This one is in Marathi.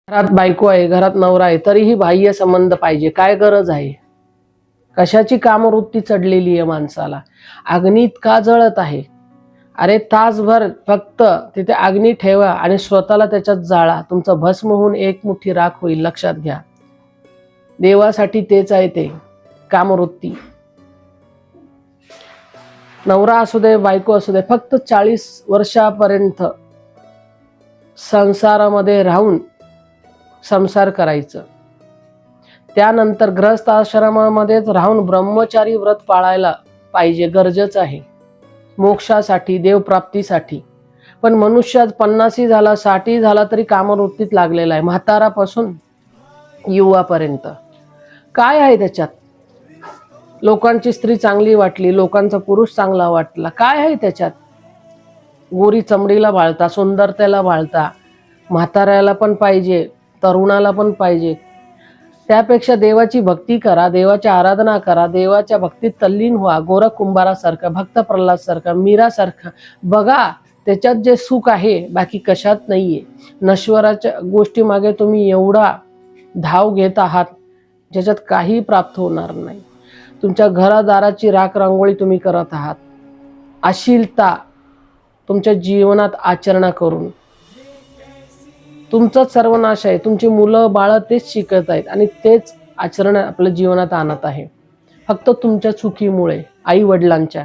घरात बायको आहे, घरात नवरा आहे, तरीही बाह्य संबंध पाहिजे. काय गरज आहे? कशाची कामवृत्ती चढलेली आहे माणसाला? अग्नीत का जळत आहे? अरे तासभर फक्त तिथे अग्नी ठेवा आणि स्वतःला त्याच्यात जाळा. तुमचं भस्म होऊन एक मुठी राख होईल, लक्षात घ्या. देवासाठी तेच आहे ते कामवृत्ती. नवरा असू दे, बायको असू दे, फक्त 40 वर्षापर्यंत संसारामध्ये राहून संसार करायचं. त्यानंतर ग्रहस्थ आश्रमामध्येच राहून ब्रह्मचारी व्रत पाळायला पाहिजे, गरजेचं आहे मोक्षासाठी, देवप्राप्तीसाठी. पण मनुष्य 50 झाला, 60 झाला तरी कामवृत्तीत लागलेला आहे, म्हातारापासून युवापर्यंत. काय आहे त्याच्यात? लोकांची स्त्री चांगली वाटली, लोकांचा पुरुष चांगला वाटला, काय आहे त्याच्यात? गोरी चमडीला भाळता, सुंदरतेला भाळता. म्हाताऱ्याला पण पाहिजे, तरुणाला पण पाहिजे. त्यापेक्षा देवाची भक्ती करा, देवाची आराधना करा, देवाच्या भक्तीत तल्लीन व्हा. गोरख कुंभारासारखा, भक्त प्रल्हाद सारखा, मीरासारखा बघा. त्याच्यात जे सुख आहे बाकी कशात नाहीये. नश्वराच्या गोष्टी मागे तुम्ही एवढा धाव घेत आहात ज्याच्यात काही प्राप्त होणार नाही. तुमच्या घरादाराची राख रांगोळी तुम्ही करत आहात, अश्लीलता तुमच्या जीवनात आचरणा करून तुमचाच सर्वनाश आहे. तुमची मुलं बाळं तेच शिकत आहेत आणि तेच आचरण आपल्या जीवनात आणत आहे, फक्त तुमच्या चुकीमुळे, आई वडिलांच्या.